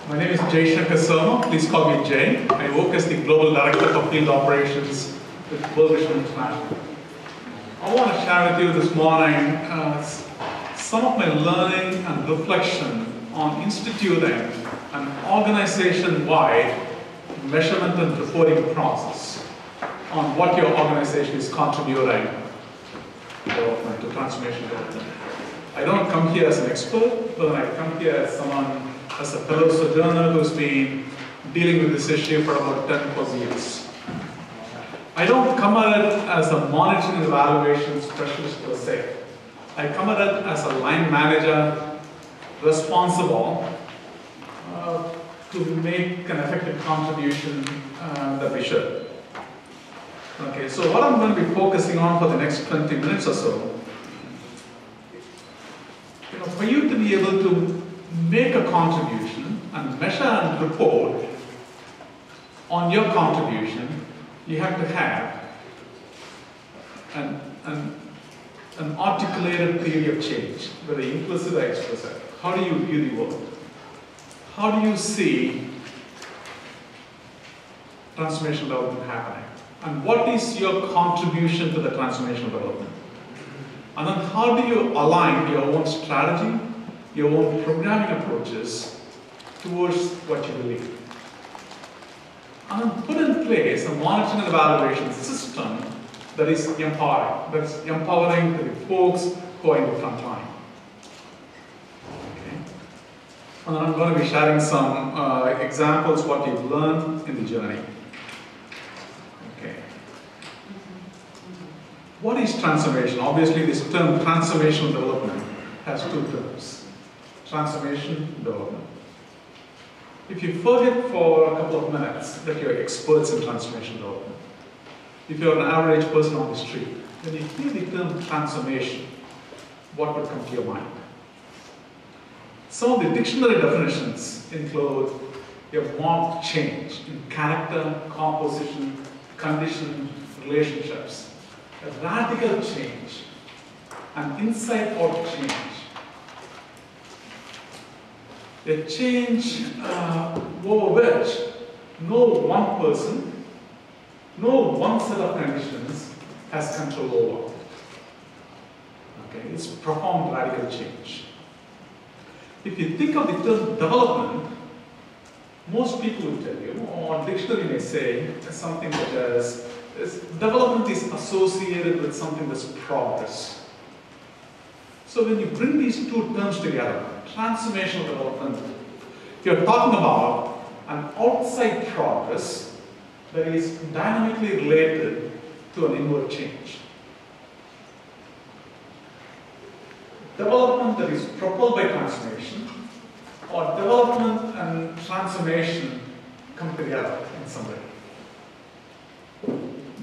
My name is Jaisankar Sarma. Please call me Jay. I work as the Global Director for Field Operations with World Vision International. I want to share with you this morning some of my learning and reflection on instituting an organization-wide measurement and reporting process on what your organization is contributing to transformation development. I don't come here as an expert, but I come here as someone, as a fellow sojourner who's been dealing with this issue for about 10 plus years. I don't come at it as a monitoring and evaluation specialist per se. I come at it as a line manager responsible to make an effective contribution that we should. Okay, so what I'm going to be focusing on for the next 20 minutes or so, for you to be able to make a contribution and measure and report on your contribution, you have to have an articulated theory of change, whether implicit or explicit. How do you view the world? How do you see transformational development happening? And what is your contribution to the transformational development? And then how do you align your own strategy, your own programming approaches towards what you believe? And then put in place a monitoring and evaluation system that is empowering the folks who are in the front line. Okay. And then I'm going to be sharing some examples what we've learned in the journey. Okay. What is transformation? Obviously, this term transformational development has two terms. Transformation, development. If you forget for a couple of minutes that you're experts in transformation development, if you're an average person on the street, when you hear the term transformation, what would come to your mind? Some of the dictionary definitions include a marked change in character, composition, condition, relationships, a radical change, an inside-out change. A change over which no one person, no one set of conditions has control over. Okay, it's profound radical change. If you think of the term development, most people will tell you, or dictionary may say, something such as development is associated with something that's progress. So when you bring these two terms together, transformational development, you're talking about an outside progress that is dynamically related to an inward change. Development that is propelled by transformation, or development and transformation come together in some way.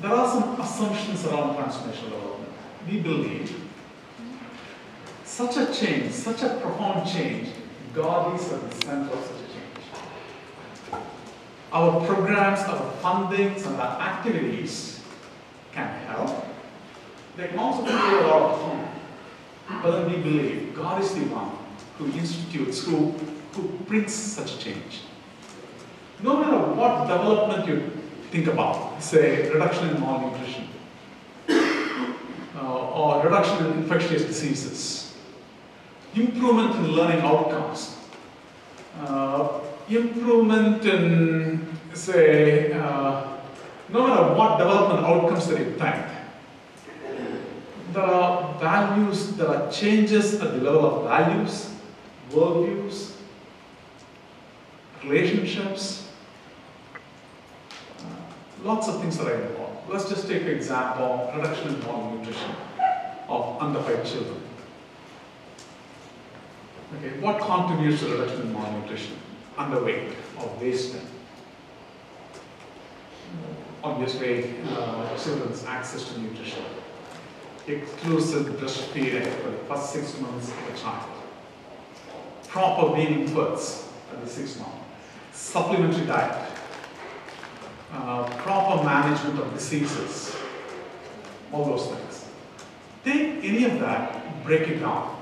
There are some assumptions around transformational development. We believe such a change, such a profound change, God is at the center of such a change. Our programs, our fundings, and our activities can help. They can also create a lot of harm. But then we believe God is the one who institutes, who brings such a change. No matter what development you think about, say reduction in malnutrition, or reduction in infectious diseases, improvement in learning outcomes, improvement in, say, no matter what development outcomes that you think, there are values, there are changes at the level of values, worldviews, relationships, lots of things that are involved. Let's just take an example, reduction in malnutrition of underfed children. Okay, what contributes to reduction in malnutrition? Underweight or wasting. Obviously, children's access to nutrition. Exclusive breastfeeding for the first 6 months of a child. Proper weaning births at the 6th month. Supplementary diet. Proper management of diseases. All those things. Take any of that, break it down.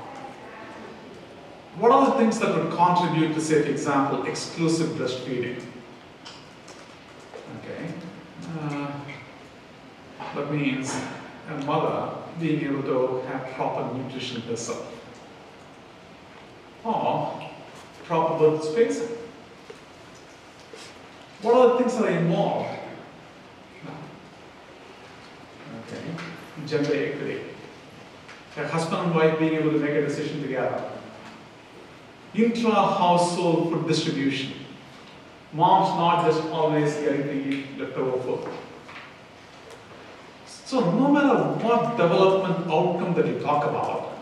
What are the things that would contribute to, say, for example, exclusive breastfeeding? Okay. That means a mother being able to have proper nutrition herself. Or proper birth spacing. What are the things that are involved? Okay. Gender equity. A husband and wife being able to make a decision together. Intra-household food distribution. Mom's not just always getting to eat leftover food. So no matter what development outcome that you talk about,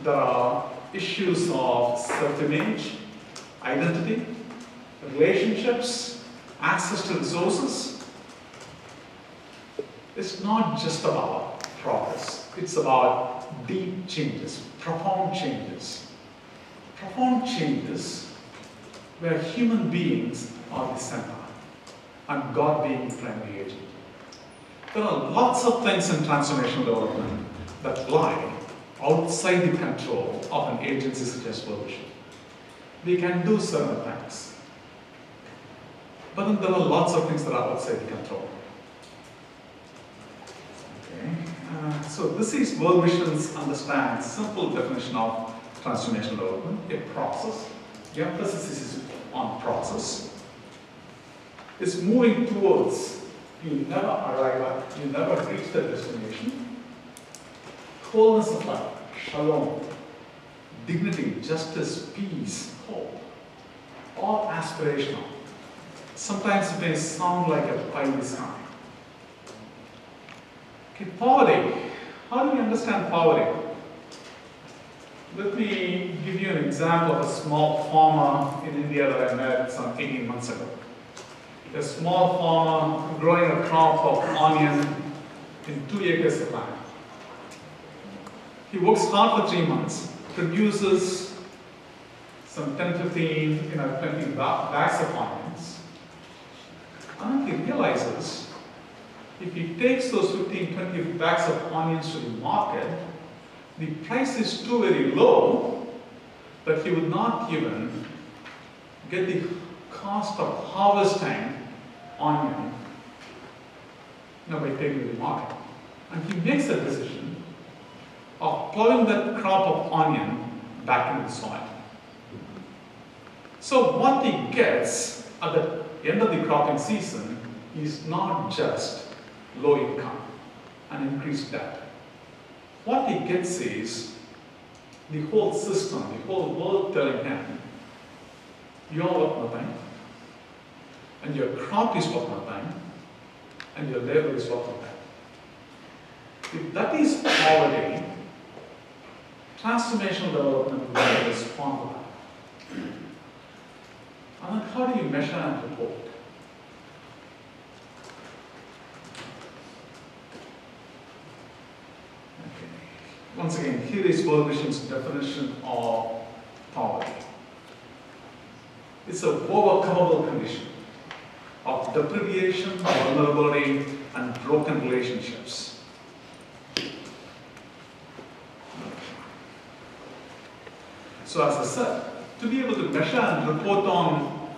there are issues of self-image, identity, relationships, access to resources. It's not just about progress. It's about deep changes, profound changes. Profound changes where human beings are the center and God being the primary agent. There are lots of things in transformational development that lie outside the control of an agency such as World Vision. We can do certain things, but then there are lots of things that are outside the control. Okay. So this is World Vision's understand simple definition of transformational development, a process. The emphasis is on process. It's moving towards, you never arrive at, you never reach the destination. Wholeness of life, shalom, dignity, justice, peace, hope, all aspirational. Sometimes it may sound like a pie in the sky. Okay, poverty. How do we understand poverty? Let me give you an example of a small farmer in India that I met some 18 months ago. A small farmer growing a crop of onion in 2 acres of land. He works hard for 3 months, produces some 10, 15, 20 bags of onions. And he realizes if he takes those 15, 20 bags of onions to the market, the price is too very low that he would not even get the cost of harvesting onion by taking to the market. And he makes a decision of plowing that crop of onion back into the soil. So what he gets at the end of the cropping season is not just low income and increased debt. What he gets is the whole system, the whole world telling him, you're worth nothing, and your crop is worth nothing, and your labor is worth nothing. If that is poverty, transformational development will respond to that. And then how do you measure and report? Once again, here is World Vision's definition of poverty. It's an overcomable condition of deprivation, vulnerability, and broken relationships. So as I said, to be able to measure and report on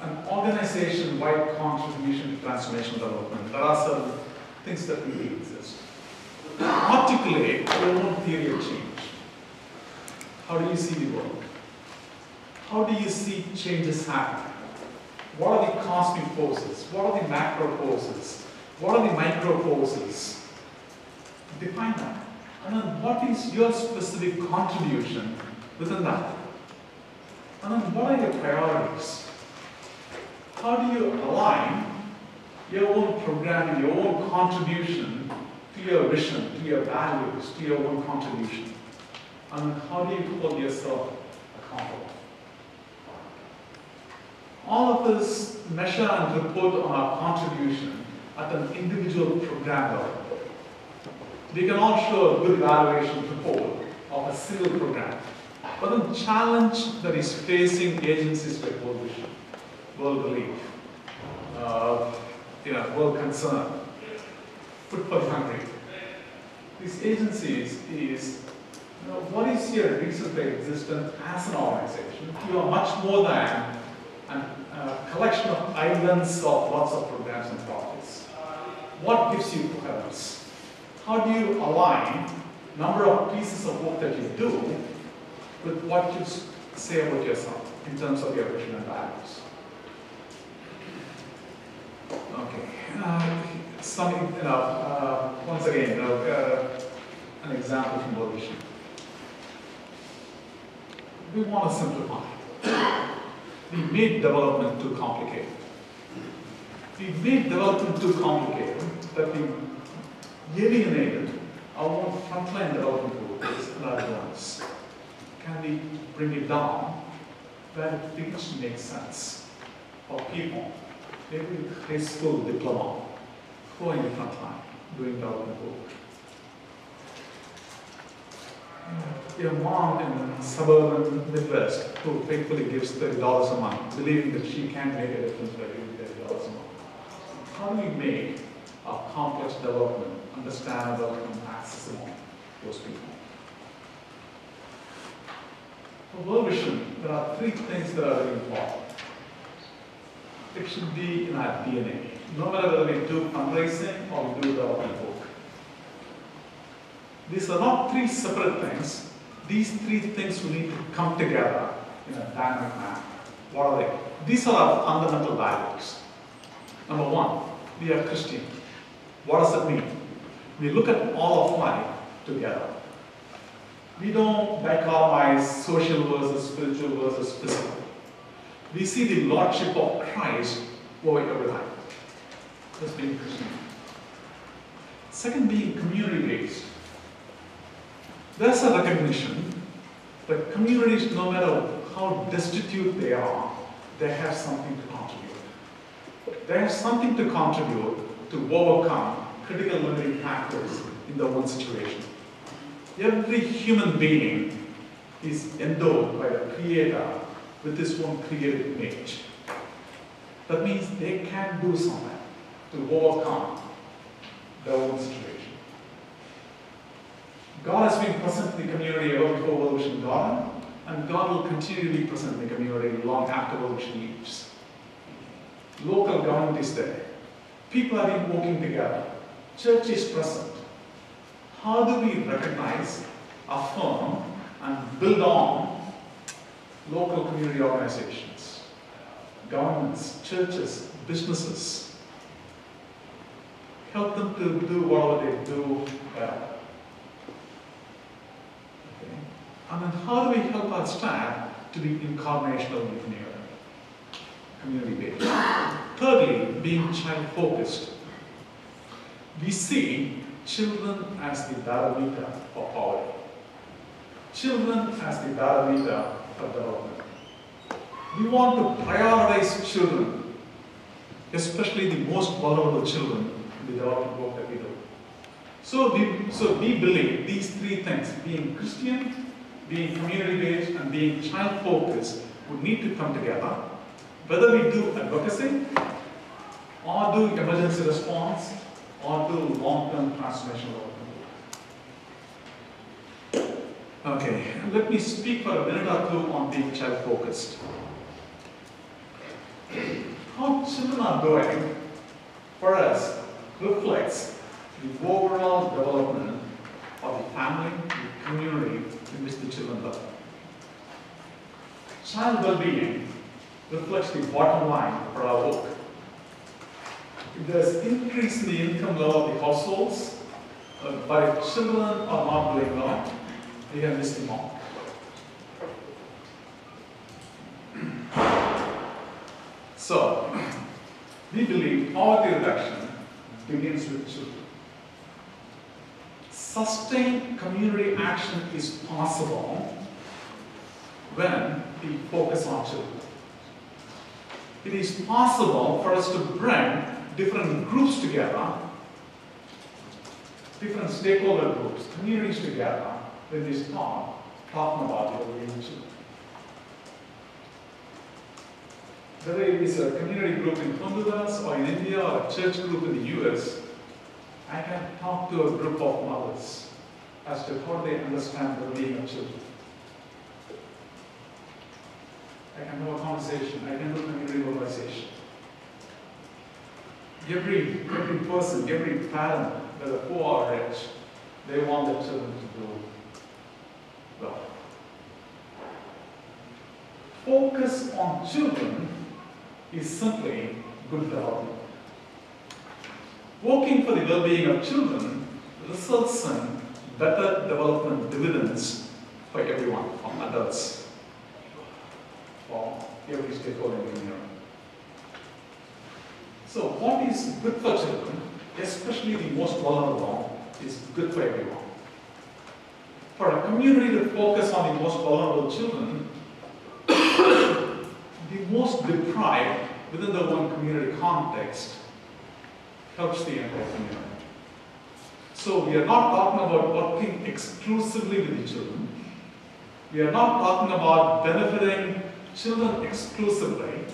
an organization-wide contribution to transformational development, there are certain things that really exist. Articulate your own theory of change. How do you see the world? How do you see changes happening? What are the cosmic forces? What are the macro forces? What are the micro forces? Define that. And then what is your specific contribution within that? And then what are your priorities? How do you align your own programming, your own contribution to your vision, to your values, to your own contribution? And how do you hold yourself accountable? All of us measure and report on our contribution at an individual program level. We can all show a good evaluation report of a single program. But the challenge that is facing agencies like World Vision, World Relief, World Concern, Food for the Hungry, these agencies is What is your reason for existence as an organization? You are much more than a collection of islands of lots of programs and projects. What gives you purpose? How do you align number of pieces of work that you do with what you say about yourself in terms of your vision and values? Okay. Once again, an example from our vision. We want to simplify. We made development too complicated. We made development too complicated that we alienated our own frontline development workers and our donors. Can we bring it down where it begins to make sense for people? Maybe a high school diploma who are in the frontline doing development work. Your mom in the suburban Midwest who faithfully gives $30 a month, believing that she can make a difference by giving $30 a month. How do we make our complex development understandable and accessible to those people? For World Vision, there are three things that are very important. It should be in our DNA, no matter whether we do fundraising or we do development work. These are not three separate things. These three things will need to come together in a dynamic manner. What are they? These are our fundamental values. Number one, we are Christian. What does it mean? We look at all of life together. We don't dichotomize social versus spiritual versus physical. We see the lordship of Christ over everything. That's being Christian. Second, being community-based. There's a recognition that communities, no matter how destitute they are, they have something to contribute. They have something to contribute to overcome critical limiting factors in their own situation. Every human being is endowed by the Creator with his own creative image. That means they can do something to overcome their own situation. God has been present in the community ever before World Vision Garden, and God will continue to be present in the community long after World Vision leaves. Local government is there. People have been working together. Church is present. How do we recognize, affirm, and build on local community organizations, governments, churches, businesses? Help them to do whatever they do well. And then how do we help our staff to be incarnational in the community-based? Thirdly, being child-focused. We see children as the barometer for poverty. Children as the barometer for development. We want to prioritize children, especially the most vulnerable children in the development work that we do. So we believe these three things, being Christian, being community-based, and being child-focused, would need to come together, whether we do advocacy, or do emergency response, or do long-term transformational work. Okay, let me speak for a minute or two on being child-focused. How children are doing, for us, reflects the overall development of the family, the community in which the children live. Child well-being reflects the bottom line for our work. If there's increase in the income level of the households, but if children are not doing well, they can miss the mark. So, we believe poverty reduction begins with children. Sustained community action is possible when we focus on children. It is possible for us to bring different groups together, different stakeholder groups, communities together, when we start talking about the well-being children. Whether it is a community group in Honduras or in India or a church group in the US, I can talk to a group of mothers. as to how they understand the well-being of children. I can have a conversation, I can do community mobilization. Every person, every parent, whether poor or rich, they want their children to do well. Focus on children is simply good development. Working for the well-being of children results in better development dividends for everyone, from adults, for every stakeholder in the community. So what is good for children, especially the most vulnerable, is good for everyone. For a community to focus on the most vulnerable children, the most deprived within the one community context, helps the entire community. So we are not talking about working exclusively with the children. We are not talking about benefiting children exclusively,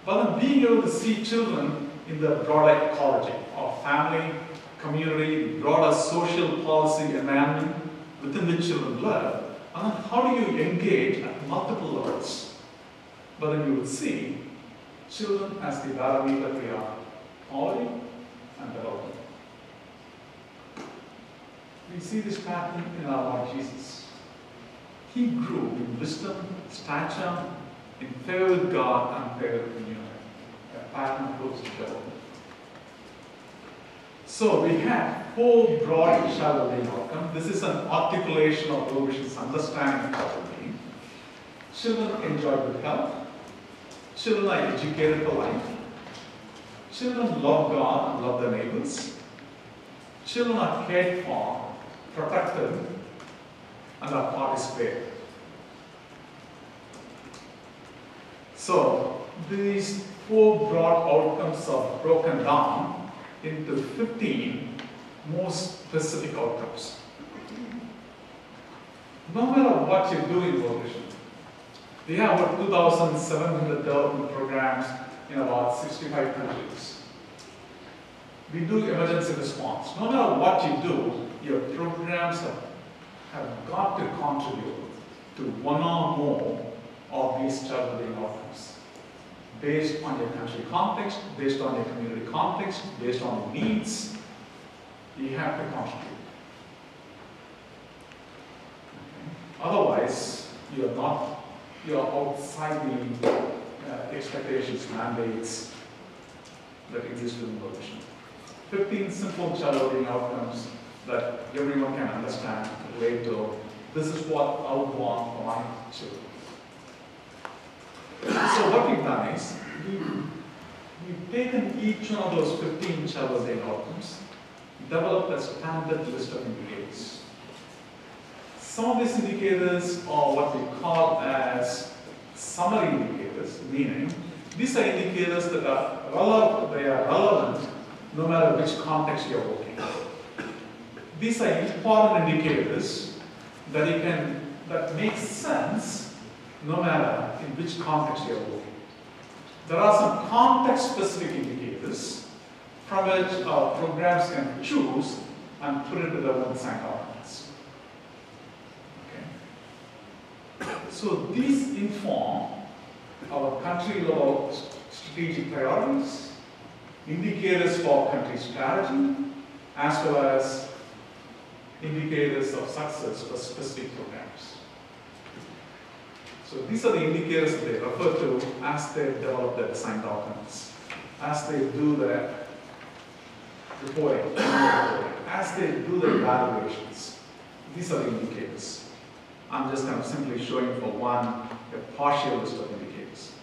but then being able to see children in the broader ecology of family, community, broader social policy environment within which children live, and then how do you engage at multiple levels? But then you would see children as the barometer we are quality and development. We see this pattern in our Lord Jesus. He grew in wisdom, stature, in favor with God and favor with the community. A pattern of growth and development. So we have 4 broad child well-being outcomes. This is an articulation of World Vision's understanding of child well-being. Children enjoy good health. Children are educated for life. Children love God and love their neighbors. Children are cared for, protected, and are participated. So these 4 broad outcomes are broken down into 15 more specific outcomes. No matter what you do in World Vision, we have about 2,700 development programs in about 65 countries. We do emergency response. No matter what you do, your programs have got to contribute to one or more of these child well-being outcomes. Based on your country context, based on your community context, based on your needs, you have to contribute. Okay. Otherwise, you are outside the expectations, mandates that exist within the vision. 15 simple child well-being outcomes that everyone can understand, relate to. This is what I would want for my children. So what we've done is, we've taken each one of those 15 child well-being outcomes, developed a standard list of indicators. Some of these indicators are what we call as summary indicators, meaning these are indicators that are relevant no matter which context you're working in. These are important indicators that make sense no matter in which context you're working. There are some context-specific indicators from which our programs can choose and put into their own design documents. Okay. So these inform our country-level strategic priorities, indicators for country strategy, as well as indicators of success for specific programs. So these are the indicators that they refer to as they develop their design documents, as they do their reporting, as they do their evaluations. These are the indicators. I'm just kind of simply showing for one a partial list of indicators.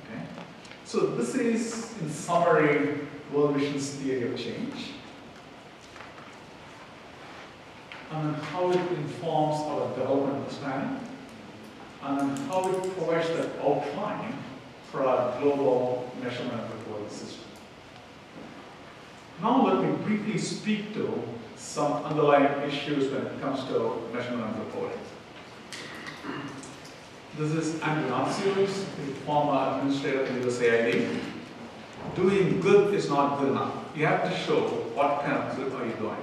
Okay? So this is, in summary, World Vision's theory of change, and how it informs our development understanding, and how it provides that outline for our global measurement and reporting system. Now let me briefly speak to some underlying issues when it comes to measurement and reporting. This is Andrew Natsios, the former administrator in USAID. Doing good is not good enough. You have to show what kind of good are you doing.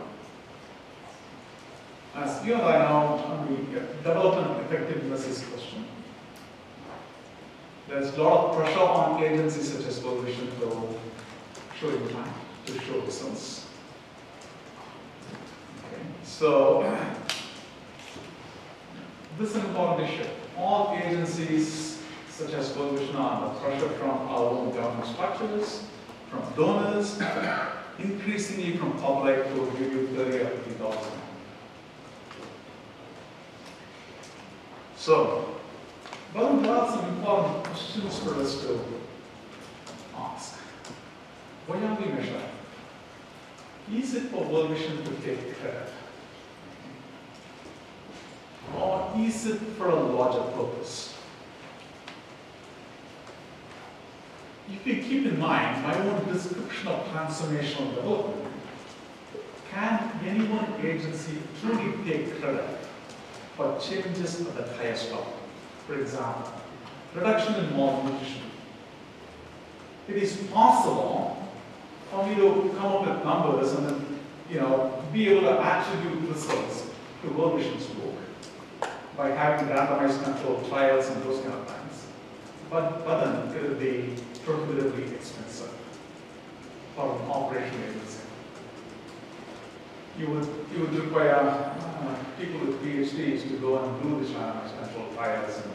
you and I know the development effectiveness is questioned. There's a lot of pressure on agencies such as World Vision to show impact, to show results. Okay. So, this is an important issue. All agencies such as World Vision are under pressure from our own government structures, from donors, increasingly from public to give you 30 or 50,000. So, well, there are some important questions for us to ask. Why are we measuring? Is it for World Vision to take credit? Or is it for a larger purpose? If you keep in mind my own description of transformational development, can any one agency truly take credit for changes at the highest level? For example, reduction in malnutrition. It is possible for me to come up with numbers and then, be able to attribute results to World Vision's work by having randomized controlled trials and those kind of things. But then it will be prohibitively expensive for an operational agency. You would require people with PhDs to go and do these randomized controlled trials and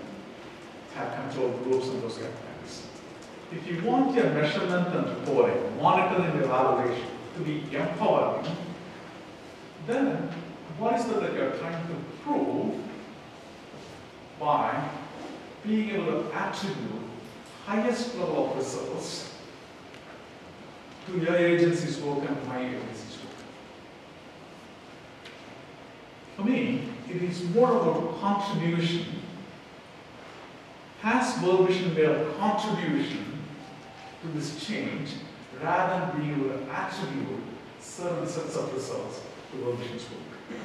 have controlled groups and those kind of things. If you want your measurement and reporting, monitoring and evaluation to be empowering, then what is it that you're trying to prove by being able to attribute highest level of results to your agency's work and my agency's work? For me, it is more about contribution. Has World Vision made a contribution to this change rather than being able to attribute certain sets of results to World Vision's work?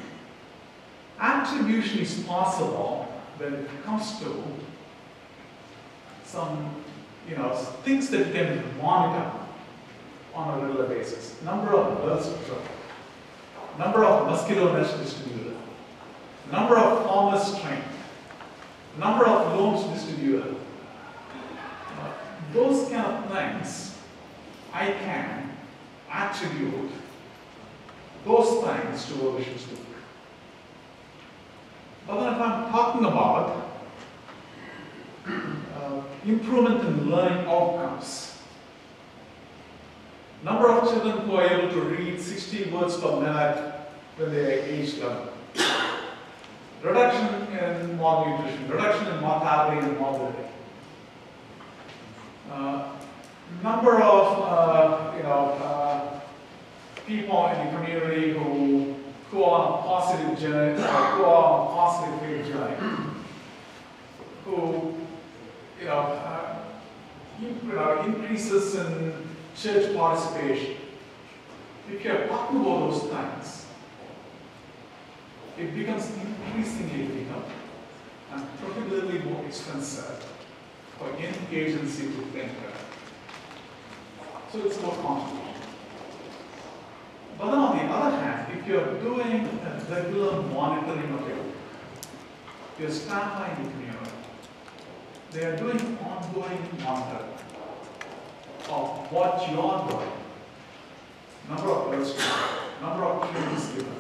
Attribution is possible when it comes to some things that you can monitor on a regular basis. Number of births per truck, number of mosquito nets distributed, number of farmers trained, number of loans distributed. Those kind of things, I can attribute those things to World Vision's work. But then if I'm talking about improvement in learning outcomes, number of children who are able to read 60 words per minute when they are age 11, reduction in malnutrition, reduction in mortality and morbidity, number of people in the community who are on a positive journey, who are on a positive faith journey, who increases in church participation. If you're talking about those things, it becomes increasingly difficult and prohibitively more expensive for any agency to think about. So it's about contribution. But then on the other hand, if you're doing a regular monitoring of your work, your staff in the community, they are doing ongoing monitoring of what you're doing, number of births trained, number of trainings given,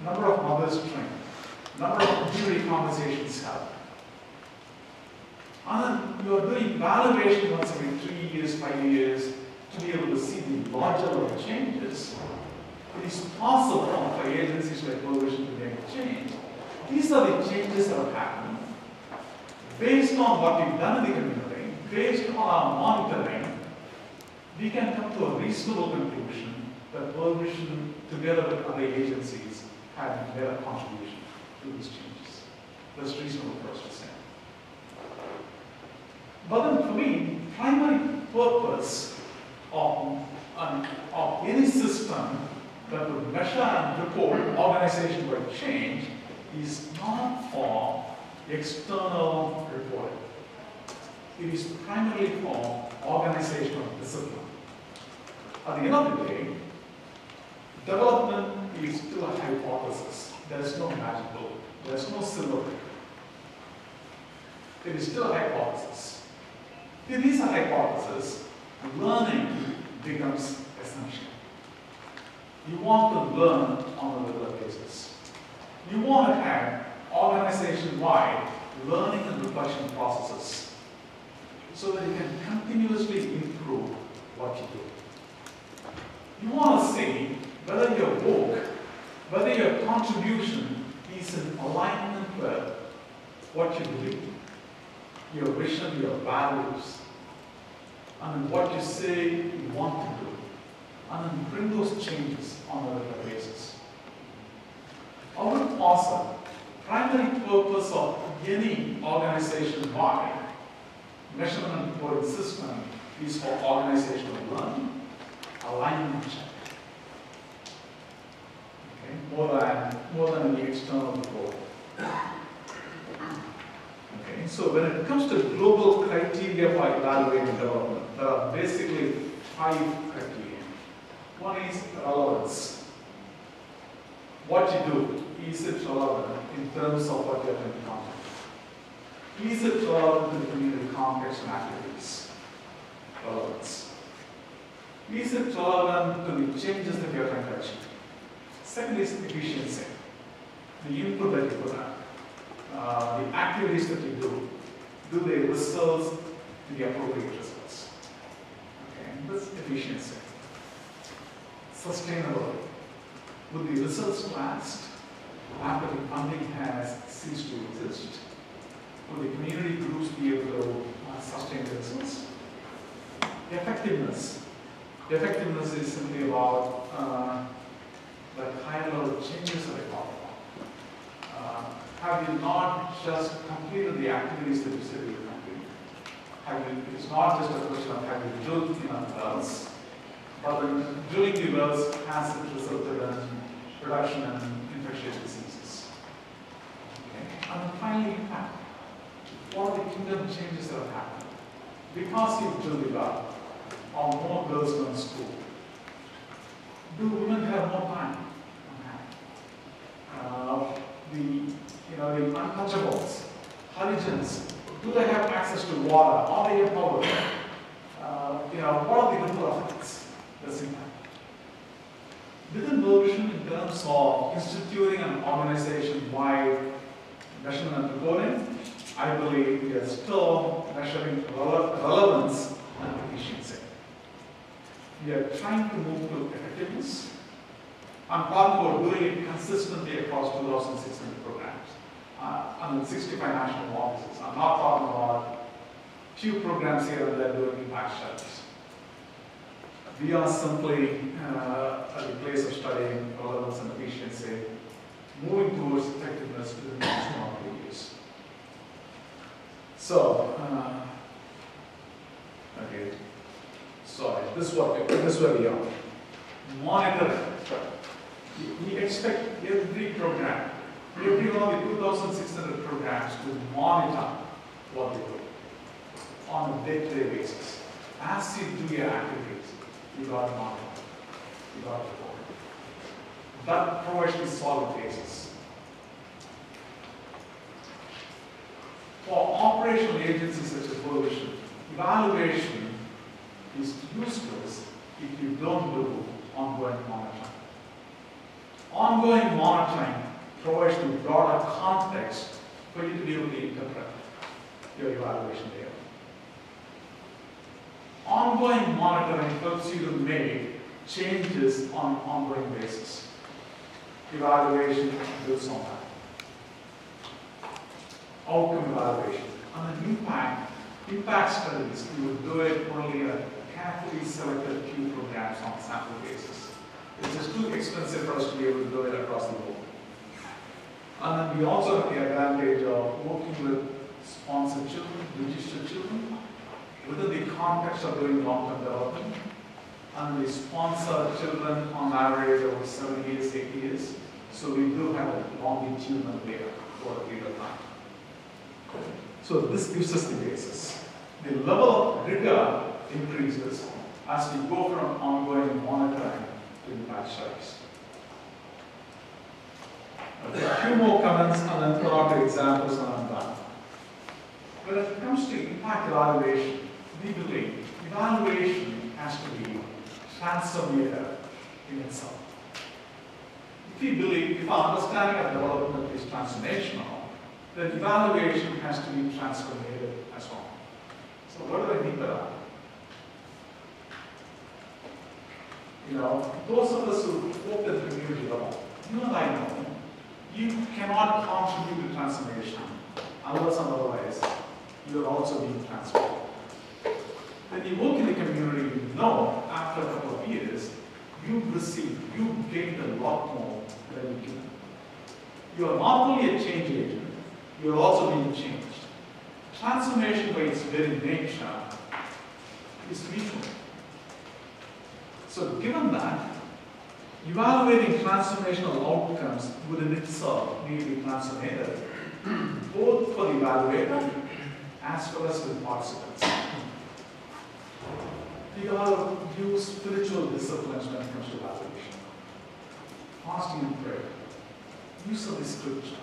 number of mothers trained, number of jury conversations held. And then you're doing evaluation once every 3 years, 5 years, to be able to see the larger level changes. It is possible for agencies like World Vision to make a change. These are the changes that have happened. Based on what we've done in the community, based on our monitoring, we can come to a reasonable conclusion that World Vision, together with other agencies, have made a contribution to these changes. That's reasonable for us to say. But then for me, primary purpose of any system that would measure and report organization-wide change is not for external reporting. It is primarily for organizational discipline. At the end of the day, development is still a hypothesis. there is no magic bullet. There is no silver bullet. It is still a hypothesis. If it is a hypothesis, learning becomes essential. You want to learn on a regular basis. You want to have organization-wide learning and reflection processes so that you can continuously improve what you do. You want to see whether your work, whether your contribution is in alignment with what you believe, your vision, your values, and what you say you want to do, and then bring those changes on a regular basis. Our awesome primary purpose of any organization-wide measurement and reporting system is for organizational learning, alignment check. Okay? More than the external report. Okay? So when it comes to global criteria for evaluating development, there are basically 5 criteria. One is relevance. What you do, is it relevant in terms of what you're going to contact? Is it relevant to the community context and activities? Relevance. Is it relevant to the changes that you're trying to achieve? Second is efficiency. The input that you put out, the activities that you do they result in the appropriate results? Okay, that's efficiency. Sustainability. Would the results last after the funding has ceased to exist? Will the community groups be able to sustain the results? Effectiveness. Effectiveness is simply about the higher level changes that I talked about. Have you not just completed the activities that you said you would complete? It's not just a question of have you drilled enough wells, but when drilling the wells has resulted in reduction in infectious diseases. Okay. And then finally, impact. What are the kingdom changes that have happened? Because you drilled the well, are more girls going to school? Do women have more time? The untouchables, Harijans, do they have access to water? Are they empowered? What are the ripple effects that's impact? Within World Vision, in terms of instituting an organization-wide measurement and reporting, I believe we are still measuring relevance and efficiency. We are trying to move to effectiveness. I'm talking about doing it consistently across 2,600 programs and 65 national offices. I'm not talking about few programs here and there doing impact studies. We are simply at the place of studying relevance and efficiency, moving towards effectiveness within the next 2 years. So, okay, sorry, this is where we are. Monitoring. We expect every program, every one of the 2,600 programs to monitor what they do on a day-to-day basis. As you do your activities, you got to monitor, you got to report. That provides the solid basis. For operational agencies such as World Vision, evaluation is useless if you don't do ongoing monitoring. Ongoing monitoring provides the broader context for you to be able to interpret your evaluation data. Ongoing monitoring helps you to make changes on an ongoing basis. Evaluation builds on that. Outcome evaluation. And then impact studies, you would do it only in a carefully selected few programs on a sample basis. It's just too expensive for us to be able to do it across the board. And then we also have the advantage of working with sponsored children, registered children, within the context of doing long-term development. And we sponsor children on average over 7 years, 8 years. So we do have a longitudinal data for a period of time. So this gives us the basis. The level of rigor increases as we go from ongoing monitoring to impact studies. Okay. comments and then throw out the examples and I'm done. When it comes to impact evaluation, we believe evaluation has to be transformative in itself. If our understanding of development is transformational, then evaluation has to be transformative as well. So what do I mean by that? Those of us who work at the community level, you and I know, you cannot contribute to transformation unless and otherwise you are also being transformed. When you work in the community, you know after a couple of years, you've gained a lot more than you can. You are not only a change agent, you are also being changed. Transformation by its very nature is mutual. So given that, evaluating transformational outcomes within itself need to be transformative, both for the evaluator as well as for the participants. You gotta use spiritual disciplines when it comes to evaluation. Fasting and prayer, use of the scripture,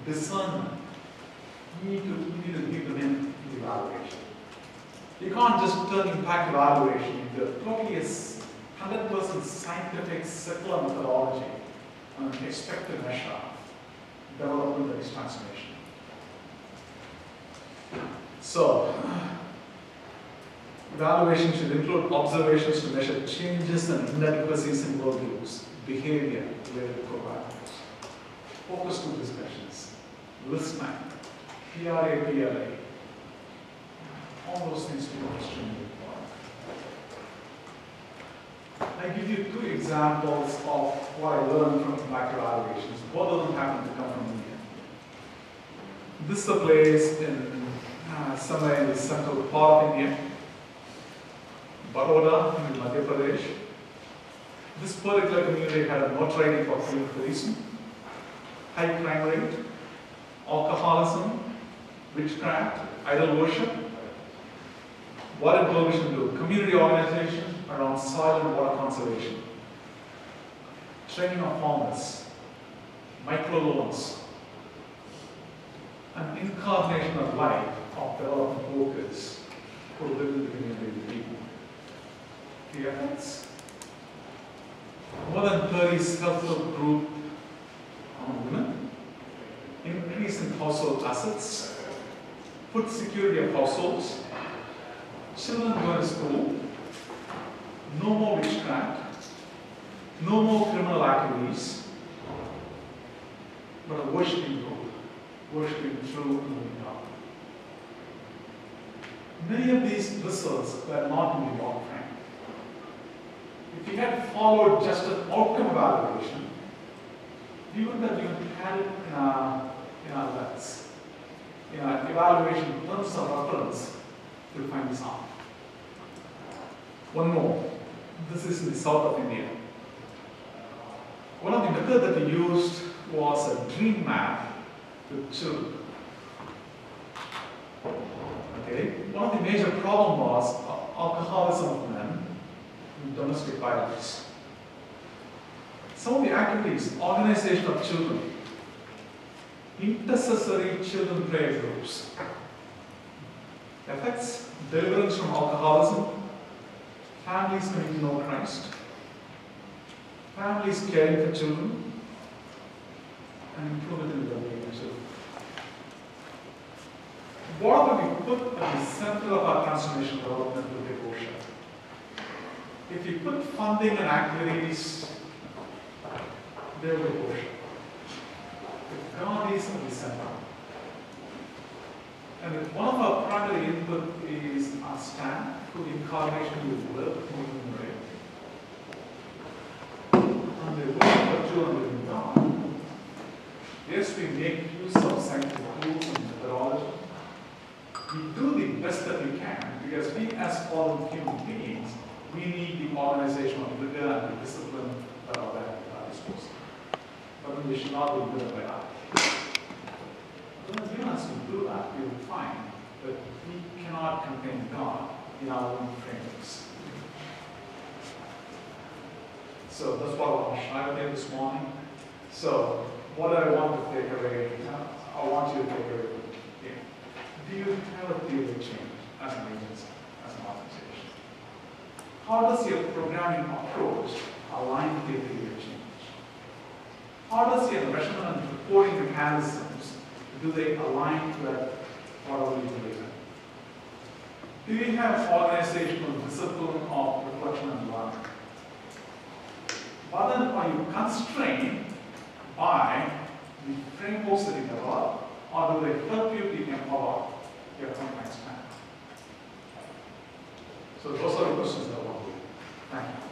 discernment. You need to give them in the evaluation. You can't just turn impact evaluation into totally 100% scientific secular methodology and expect to measure development that is transformation. So, evaluation should include observations to measure changes and inadequacies in work groups, behavior related to co-parameters, focus group discussions, listening, PRA, PLA, all those things to be extremely important. I give you 2 examples of what I learned from impact evaluations. Both of them happen to come from India. This is a place in somewhere in the central part of India, Baroda in Madhya Pradesh. This particular community had a notoriety for police, high crime rate, alcoholism, witchcraft, idol worship. What did Prohibition do? Community organization around soil and water conservation, training of farmers, microloans, an incarnation of life of development workers who live in the community with people. The effects? More than 30 self-help group on women, increase in household assets, food security of households, children go to school, no more witchcraft, no more criminal activities, but a worshiping God, worshiping true and living God. Many of these results were not in the doctrine. If you had followed just an outcome evaluation, we would have even had it in our lens, in our evaluation terms of reference to find this out. One more. This is in the south of India. One of the methods that we used was a dream map with children. Okay? One of the major problems was alcoholism of men and domestic violence. Some of the activities, organization of children, intercessory children prayer groups, effects, deliverance from alcoholism, families coming to know Christ, families caring for children, and improvement in the well-being of children. What do we put at the center of our transformation development with devotion? If you put funding and activities, there will be devotion. If God is at the center, and if one of our primary input is our stand for the incarnation with will, moving way, and the will for true and living God, yes, we make use of scientific tools and methodology. We do the best that we can, because we as fallen human beings, we need the organizational rigor and the discipline that are at our disposal. But we should not be driven by that. Even as we do that, we will find that we cannot contain God in our own frameworks. So that's what I want to share with you this morning. So what I want to take away, I want you to take away. Do you have a theory of change as an agency, as an organization? How does your programming approach align with your theory of change? How does your measurement and reporting mechanisms, do they align to that what we believe in? Do you have organizational discipline of reflection and learning? But then are you constrained by the frameworks that you develop, or do they help you to empower your complex plan? So those are the questions that I want to do. Thank you.